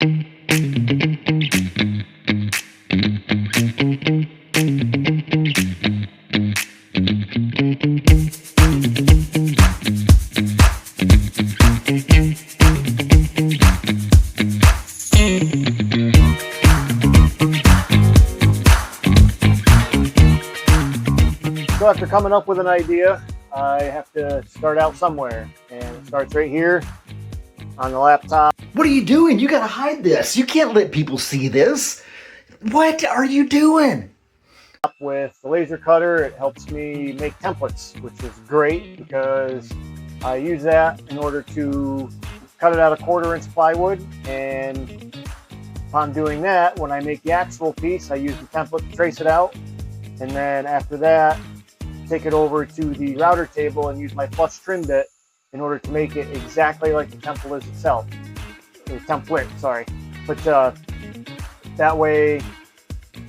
So after coming up with an idea, I have to start out somewhere, and it starts right here on the laptop. What are you doing? You gotta hide this. You can't let people see this. What are you doing? With the laser cutter, it helps me make templates, which is great because I use that in order to cut it out of 1/4-inch plywood, and upon doing that, when I make the actual piece, I use the template to trace it out, and then after that, take it over to the router table and use my flush trim bit in order to make it exactly like the template is itself. Or template, sorry. But that way,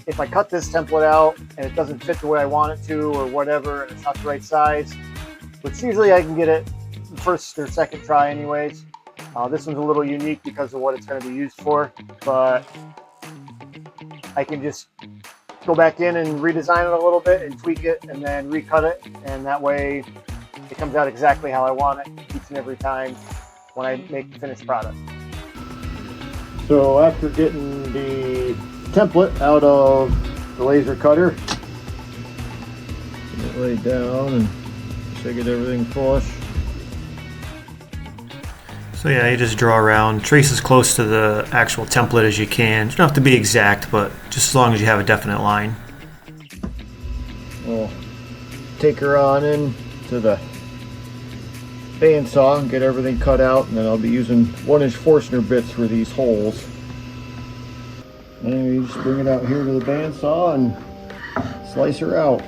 if I cut this template out and it doesn't fit the way I want it to or whatever, and it's not the right size, which usually I can get it the first or second try anyways. This one's a little unique because of what it's going to be used for, but I can just go back in and redesign it a little bit and tweak it and then recut it, and that way it comes out exactly how I want it each and every time when I make the finished product. So after getting the template out of the laser cutter, get it laid down and so I get everything flush. So yeah, you just draw around, trace as close to the actual template as you can. You don't have to be exact, but just as long as you have a definite line. We'll take her on in to the bandsaw and get everything cut out, and then I'll be using 1-inch Forstner bits for these holes. And you just bring it out here to the bandsaw and slice her out.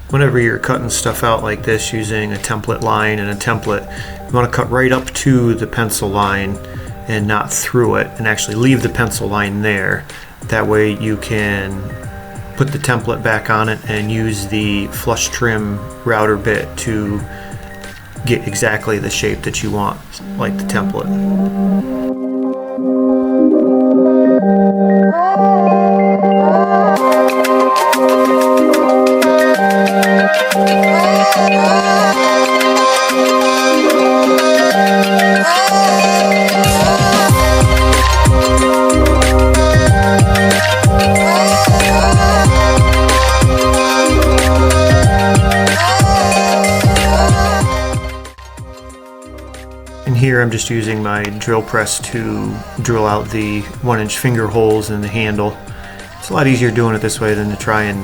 Whenever you're cutting stuff out like this using a template line and a template, you want to cut right up to the pencil line and not through it, and actually leave the pencil line there. That way you can put the template back on it and use the flush trim router bit to get exactly the shape that you want, like the template. And here I'm just using my drill press to drill out the 1-inch finger holes in the handle. It's a lot easier doing it this way than to try and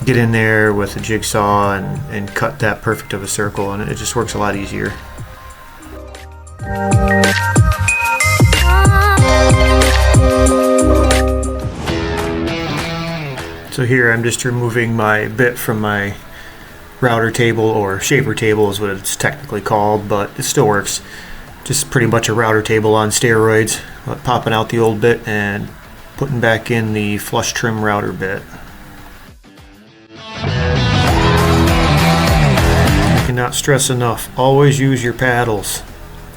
get in there with a jigsaw and cut that perfect of a circle, and it just works a lot easier. So here I'm just removing my bit from my router table, or shaper table is what it's technically called, but it still works. Just pretty much a router table on steroids, but popping out the old bit and putting back in the flush trim router bit. I cannot stress enough, always use your paddles.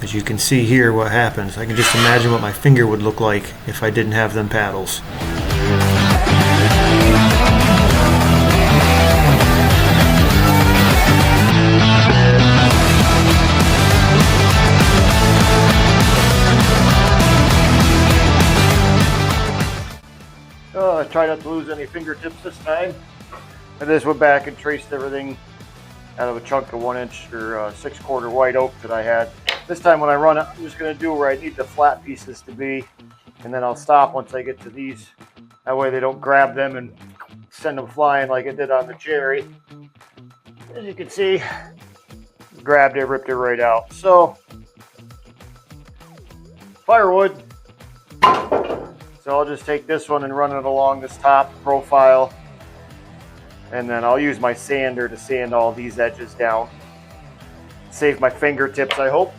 As you can see here what happens. I can just imagine what my finger would look like if I didn't have them paddles. I tried not to lose any fingertips this time. I just went back and traced everything out of a chunk of 1-inch or 6/4 white oak that I had. This time when I run it, I'm just going to do where I need the flat pieces to be, and then I'll stop once I get to these. That way they don't grab them and send them flying like it did on the cherry. As you can see, grabbed it, ripped it right out. So, firewood. So I'll just take this one and run it along this top profile, and then I'll use my sander to sand all these edges down. Save my fingertips, I hope.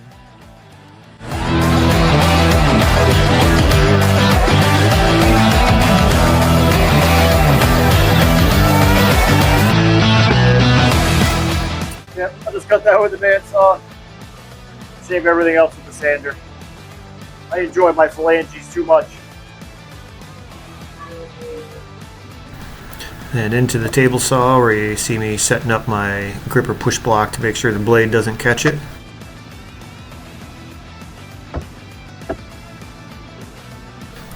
Yep, I'll just just cut that with the bandsaw. Save everything else with the sander. I enjoy my phalanges too much. And into the table saw, where you see me setting up my gripper push block to make sure the blade doesn't catch it.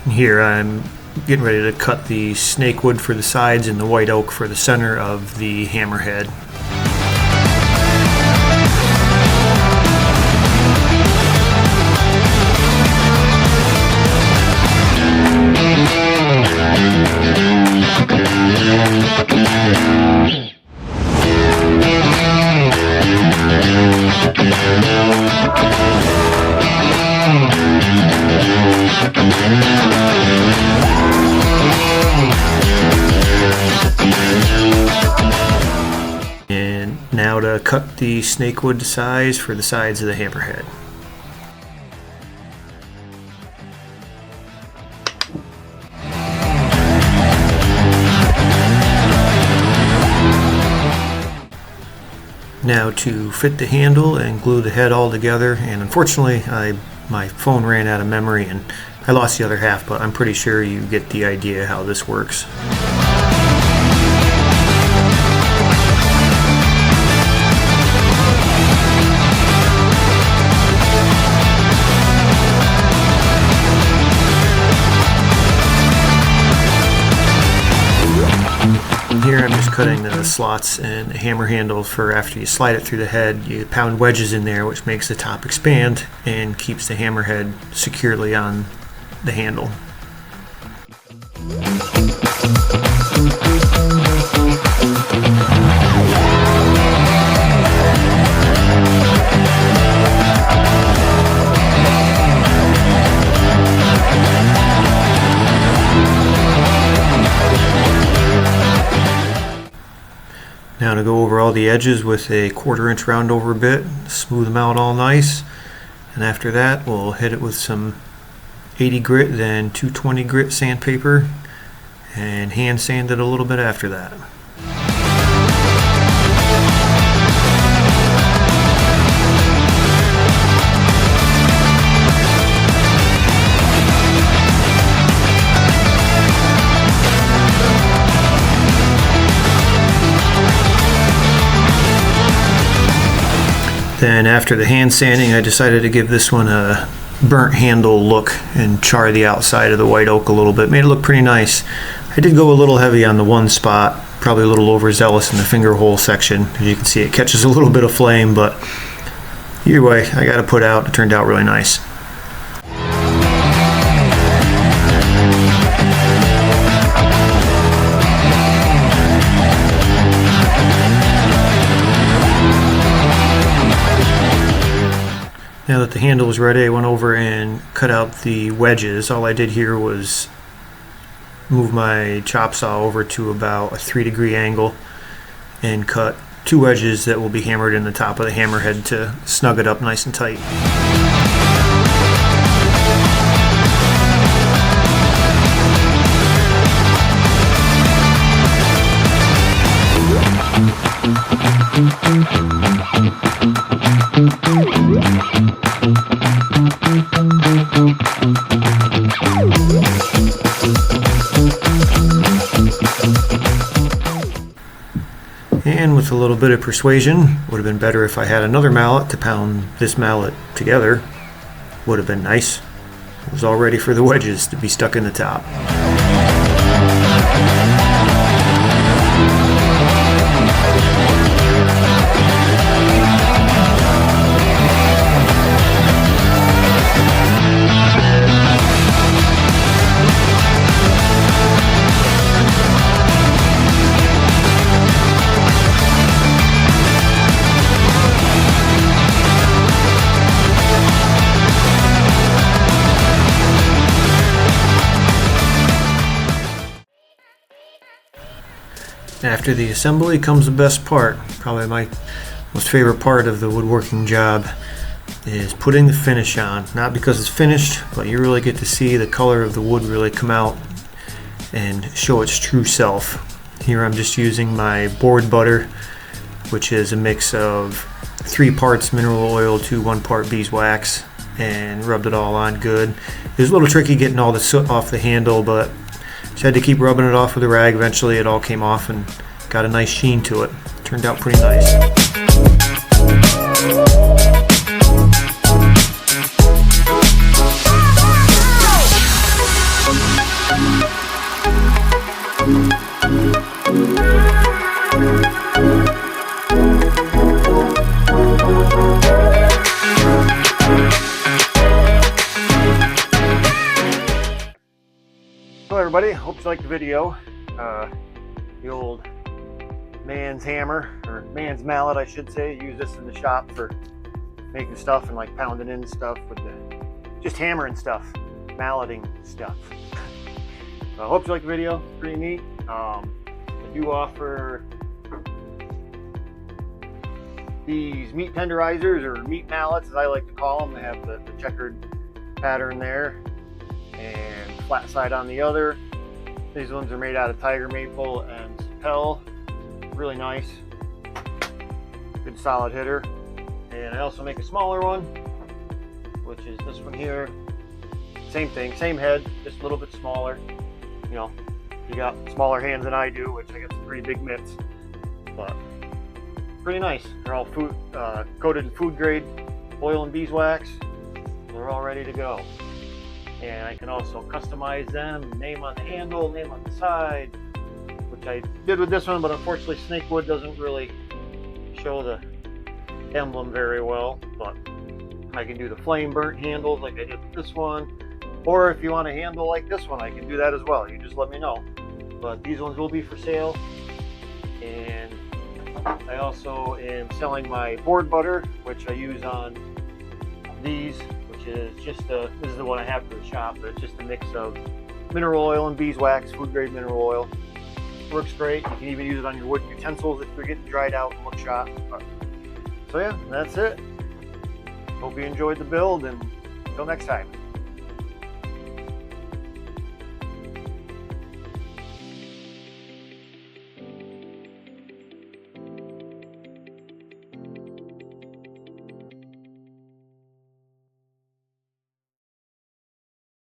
And here I'm getting ready to cut the snake wood for the sides and the white oak for the center of the hammerhead. And now to cut the snakewood size for the sides of the hammerhead. Now to fit the handle and glue the head all together, and unfortunately my phone ran out of memory and I lost the other half, but I'm pretty sure you get the idea how this works. Here I'm just cutting the slots and the hammer handle for after you slide it through the head. You pound wedges in there, which makes the top expand and keeps the hammerhead securely on the handle. Now to go over all the edges with a 1/4 inch round over bit, smooth them out all nice, and after that we'll hit it with some 80 grit, then 220 grit sandpaper, and hand sand it a little bit after that. Then after the hand sanding, I decided to give this one a burnt handle look and char the outside of the white oak a little bit. Made it look pretty nice. I did go a little heavy on the one spot, probably a little overzealous in the finger hole section. As you can see, it catches a little bit of flame, but either way, I got to put out. It turned out really nice. Now that the handle was ready, I went over and cut out the wedges. All I did here was move my chop saw over to about a 3-degree angle and cut 2 wedges that will be hammered in the top of the hammerhead to snug it up nice and tight. And with a little bit of persuasion, would have been better if I had another mallet to pound this mallet together. Would have been nice. It was all ready for the wedges to be stuck in the top. After the assembly comes the best part. Probably my most favorite part of the woodworking job is putting the finish on. Not because it's finished, but you really get to see the color of the wood really come out and show its true self. Here I'm just using my board butter, which is a mix of 3 parts mineral oil to 1 part beeswax and rubbed it all on good. It was a little tricky getting all the soot off the handle, but just had to keep rubbing it off with a rag. Eventually it all came off and got a nice sheen to it. Turned out pretty nice. So everybody, hope you liked the video. The old man's hammer, or man's mallet I should say. Use this in the shop for making stuff and like pounding in stuff with the, just hammering stuff, malleting stuff. So I hope you liked the video, pretty neat. I do offer these meat tenderizers, or meat mallets as I like to call them. They have the checkered pattern there and flat side on the other. These ones are made out of tiger maple and sapel. Really nice, good solid hitter. And I also make a smaller one, which is this one here. Same thing, same head, just a little bit smaller. You know, you got smaller hands than I do, which I got some pretty big mitts, but pretty nice. They're all food coated in food grade oil and beeswax. They're all ready to go. And I can also customize them, name on the handle, name on the side, which I did with this one, but unfortunately snakewood doesn't really show the emblem very well. But I can do the flame burnt handles like I did with this one, or if you want a handle like this one, I can do that as well. You just let me know. But these ones will be for sale. And I also am selling my board butter, which I use on these, which is just this is the one I have for the shop, but it's just a mix of mineral oil and beeswax, food grade mineral oil. Works great. You can even use it on your wood utensils if they're getting dried out and look sharp. So yeah, that's it. Hope you enjoyed the build, and until next time.